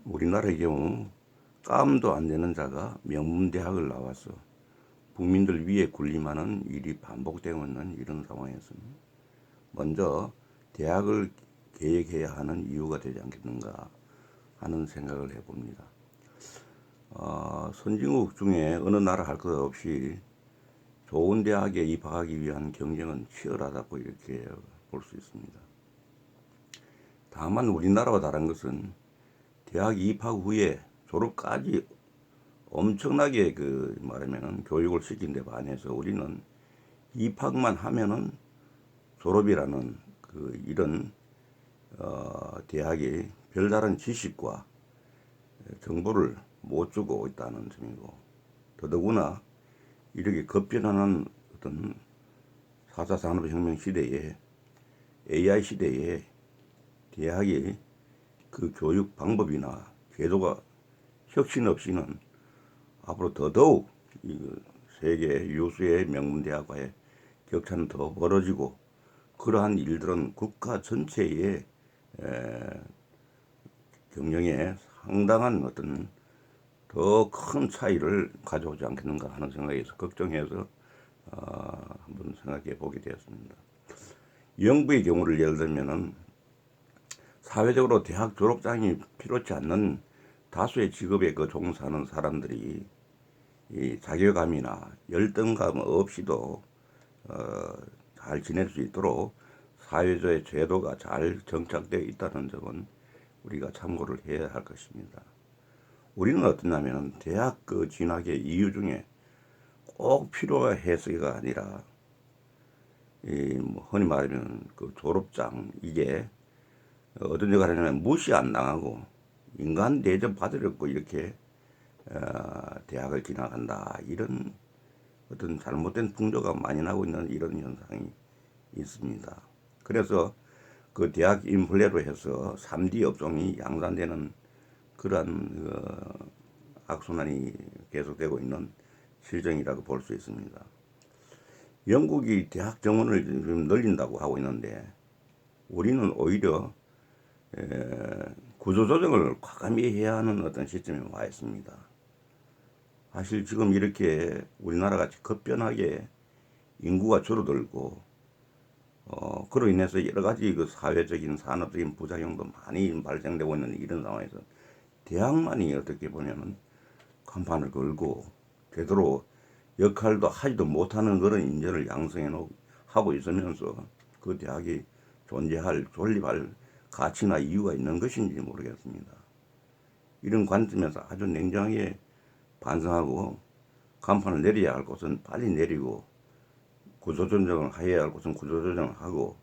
우리나라의 경우 깜도 안 되는 자가 명문대학을 나와서 국민들 위에 군림하는 일이 반복되고 있는 이런 상황에서는 먼저 대학을 개혁해야 하는 이유가 되지 않겠는가 하는 생각을 해봅니다. 선진국 중에 어느 나라 할 것 없이 좋은 대학에 입학하기 위한 경쟁은 치열하다고 이렇게 볼 수 있습니다. 다만 우리나라와 다른 것은 대학 입학 후에 졸업까지 엄청나게 말하면은 교육을 시킨 데 반해서 우리는 입학만 하면은 졸업이라는 이런 대학이 별다른 지식과 정보를 못 주고 있다는 점이고, 더더구나 이렇게 급변하는 어떤 4차 산업혁명 시대에 AI 시대에 대학이 그 교육 방법이나 제도가 혁신 없이는 앞으로 더더욱 세계 유수의 명문대학과의 격차는 더 벌어지고, 그러한 일들은 국가 전체의 경영에 상당한 어떤 더 큰 차이를 가져오지 않겠는가 하는 생각에서 걱정해서 한번 생각해 보게 되었습니다. 영국의 경우를 예를 들면은 사회적으로 대학 졸업장이 필요치 않는 다수의 직업에 종사하는 사람들이 이 자괴감이나 열등감 없이도 잘 지낼 수 있도록 사회적인 제도가 잘 정착되어 있다는 점은 우리가 참고를 해야 할 것입니다. 우리는 어떠냐면 대학 진학의 이유 중에 꼭 필요해서가 아니라 흔히 말하면 졸업장, 이게 어떤 데가 하냐면 무시 안 당하고 인간 대접 받으려고 이렇게 대학을 진학한다, 이런 어떤 잘못된 풍조가 많이 나고 있는 이런 현상이 있습니다. 그래서 그 대학 인플레로 해서 3D 업종이 양산되는 그러한 악순환이 계속되고 있는 실정이라고 볼 수 있습니다. 영국이 대학 정원을 좀 늘린다고 하고 있는데 우리는 오히려 구조조정을 과감히 해야 하는 어떤 시점에 와 있습니다. 사실 지금 이렇게 우리나라 같이 급변하게 인구가 줄어들고 그로 인해서 여러 가지 사회적인 산업적인 부작용도 많이 발생되고 있는 이런 상황에서 대학만이 어떻게 보면은 간판을 걸고 제대로 역할도 하지도 못하는 그런 인재를 양성해 하고 있으면서 그 대학이 존립할 가치나 이유가 있는 것인지 모르겠습니다. 이런 관점에서 아주 냉정하게 반성하고 간판을 내려야 할 곳은 빨리 내리고 구조조정을 해야 할 곳은 구조조정을 하고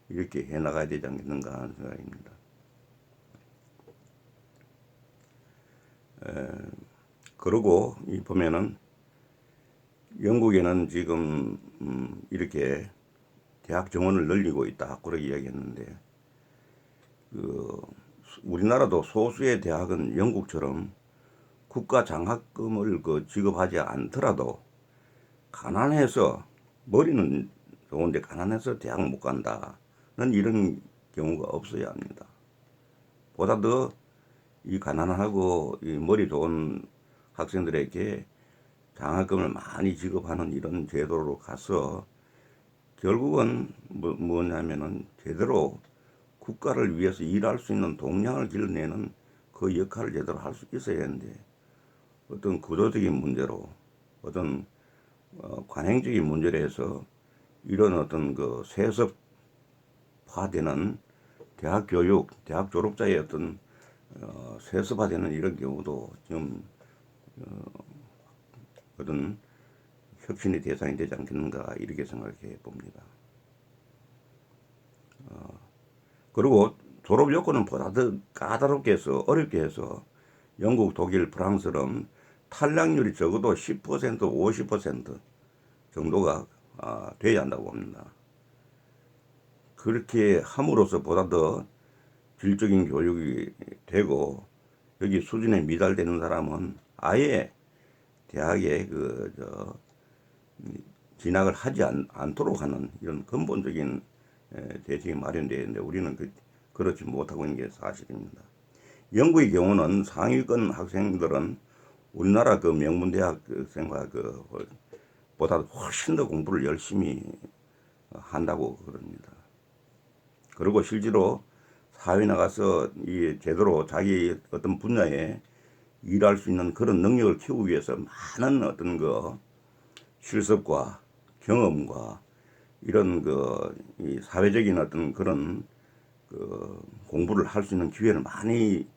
이렇게 해나가야 되지 않겠는가 하는 생각입니다. 그러고 보면은 영국에는 지금 이렇게 대학 정원을 늘리고 있다 그렇게 이야기했는데 우리나라도 소수의 대학은 영국처럼 국가 장학금을 지급하지 않더라도 가난해서 머리는 좋은데 가난해서 대학 못 간다는 이런 경우가 없어야 합니다. 보다 더 이 가난하고 이 머리 좋은 학생들에게 장학금을 많이 지급하는 이런 제도로 가서 결국은 뭐냐면은 제대로 국가를 위해서 일할 수 있는 동량을 길러내는 그 역할을 제대로 할 수 있어야 하는데 어떤 구조적인 문제로 어떤 관행적인 문제로 해서 이런 어떤 세습화되는 대학 교육, 대학 졸업자의 어떤 세습화되는 이런 경우도 지금 어떤 혁신의 대상이 되지 않겠는가 이렇게 생각해 봅니다. 그리고 졸업 요건은 보다 더 까다롭게 해서 어렵게 해서 영국, 독일, 프랑스는 탈락률이 적어도 10%, 50% 정도가 돼야 한다고 봅니다. 그렇게 함으로써 보다 더 질적인 교육이 되고 여기 수준에 미달되는 사람은 아예 대학에 진학을 하지 않도록 하는 이런 근본적인 대책이 마련되어 있는데 우리는 그렇지 못하고 있는 게 사실입니다. 영국의 경우는 상위권 학생들은 우리나라 그 명문대학 학생과 보다 훨씬 더 공부를 열심히 한다고 그럽니다. 그리고 실제로 사회 나가서 이 제대로 자기 어떤 분야에 일할 수 있는 그런 능력을 키우기 위해서 많은 어떤 실습과 경험과 이런 이 사회적인 어떤 그런 공부를 할 수 있는 기회를 많이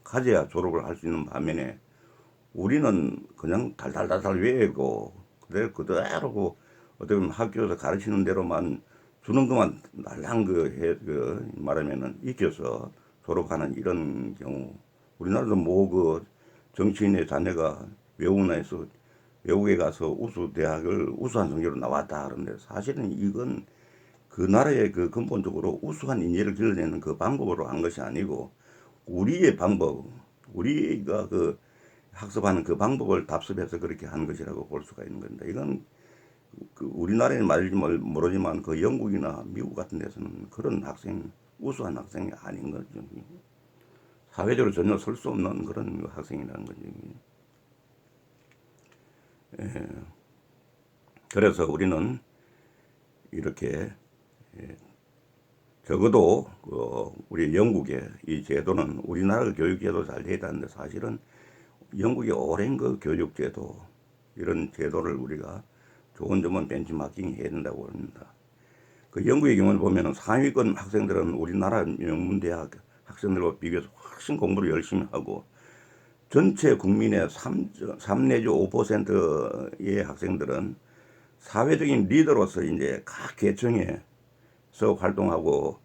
가져야 졸업을 할 수 있는 반면에 우리는 그냥 달달달달 외우고 그대로 어떻게 보면 학교에서 가르치는 대로만 주는 것만 날랑 말하면은 익혀서 졸업하는 이런 경우. 우리나라도 정치인의 자녀가 외국에 가서 우수 대학을 우수한 성적으로 나왔다 그러는데 사실은 이건 그 나라의 근본적으로 우수한 인재를 길러내는 그 방법으로 한 것이 아니고 우리의 방법, 우리가 학습하는 그 방법을 답습해서 그렇게 하는 것이라고 볼 수가 있는 겁니다. 이건 우리나라에 말인지 모르지만 영국이나 미국 같은 데서는 그런 우수한 학생이 아닌 거죠. 사회적으로 전혀 설 수 없는 그런 학생이라는 거죠. 그래서 우리는 이렇게 적어도 우리 영국의 이 제도는 우리나라 교육제도 잘 돼야 되는데 사실은 영국의 오랜 교육제도 이런 제도를 우리가 좋은 점은 벤치마킹 해야 된다고 합니다. 영국의 경우를 보면 상위권 학생들은 우리나라 명문대학 학생들과 비교해서 훨씬 공부를 열심히 하고 전체 국민의 3 내지 5%의 학생들은 사회적인 리더로서 이제 각 계층에서 활동하고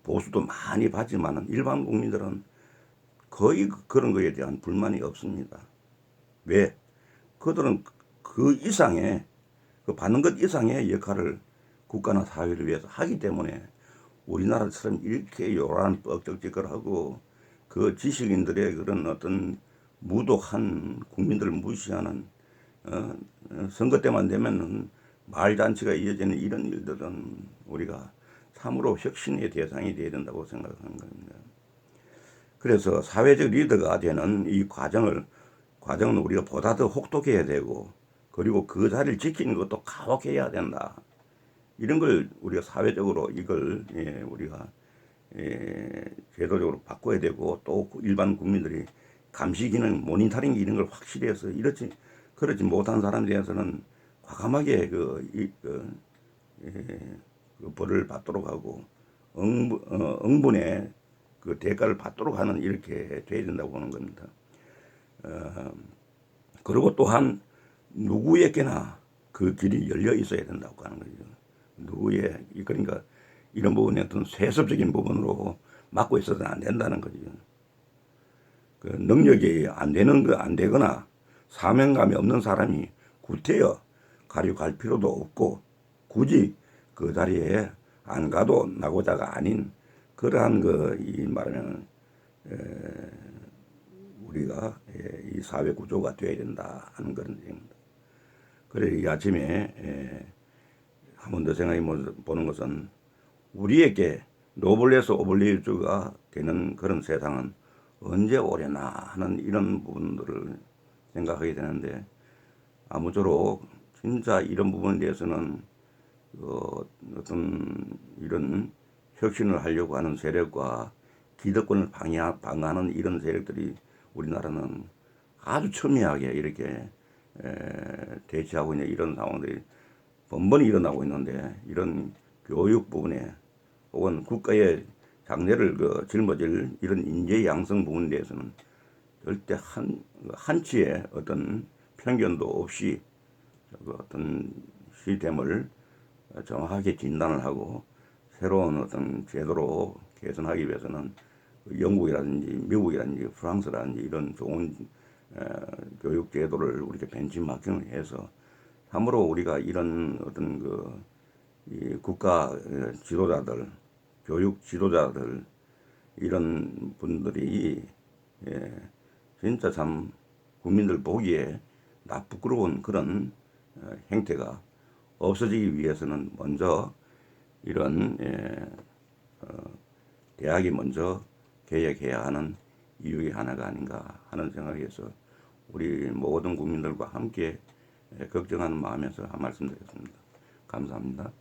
보수도 많이 받지만 일반 국민들은 거의 그런 거에 대한 불만이 없습니다. 왜? 그들은 그 이상의 받는 것 이상의 역할을 국가나 사회를 위해서 하기 때문에 우리나라처럼 이렇게 요란한 뻑적지껄하고 지식인들의 그런 어떤 무독한 국민들을 무시하는 선거 때만 되면은 말잔치가 이어지는 이런 일들은 우리가 참으로 혁신의 대상이 되어야 된다고 생각하는 겁니다. 그래서 사회적 리더가 되는 이 과정은 우리가 보다 더 혹독해야 되고 그리고 그 자리를 지키는 것도 가혹해야 된다. 이런 걸 우리가 사회적으로 이걸 우리가 제도적으로 바꿔야 되고 또 일반 국민들이 감시 기능, 모니터링 이런 걸 확실히 해서 그렇지 못한 사람들에서는 과감하게 벌을 받도록 하고 응분의 대가를 받도록 하는 이렇게 돼야 된다고 보는 겁니다. 그리고 또한 누구에게나 그 길이 열려 있어야 된다고 하는 거죠. 그러니까 이런 부분에 어떤 세습적인 부분으로 막고 있어서는 안 된다는 거죠. 능력이 안 되거나 사명감이 없는 사람이 구태여 가려갈 필요도 없고 굳이 그 자리에 안 가도 나고자가 아닌 그러한 이 말하면 우리가 이 사회 구조가 되어야 된다 하는 그런 얘기입니다. 그래 이 아침에 한 번 더 생각해 보는 것은 우리에게 노블레스 오블리주가 되는 그런 세상은 언제 오려나 하는 이런 부분들을 생각하게 되는데 아무쪼록 진짜 이런 부분에 대해서는 어떤 이런 혁신을 하려고 하는 세력과 기득권을 방해하는 이런 세력들이 우리나라는 아주 첨예하게 이렇게 대치하고 있는 이런 상황들이 번번이 일어나고 있는데 이런 교육 부분에 혹은 국가의 장래를 짊어질 이런 인재 양성 부분에 대해서는 절대 한치의 어떤 편견도 없이 어떤 시스템을 정확하게 진단을 하고 새로운 어떤 제도로 개선하기 위해서는 영국이라든지 미국이라든지 프랑스라든지 이런 좋은 교육 제도를 우리가 벤치마킹을 해서 참으로 우리가 이런 어떤 이 국가 지도자들, 교육 지도자들 이런 분들이 진짜 참 국민들 보기에 부끄러운 그런 행태가 없어지기 위해서는 먼저 이런 대학이 먼저 개혁해야 하는 이유의 하나가 아닌가 하는 생각에서 우리 모든 국민들과 함께 걱정하는 마음에서 한 말씀 드렸습니다. 감사합니다.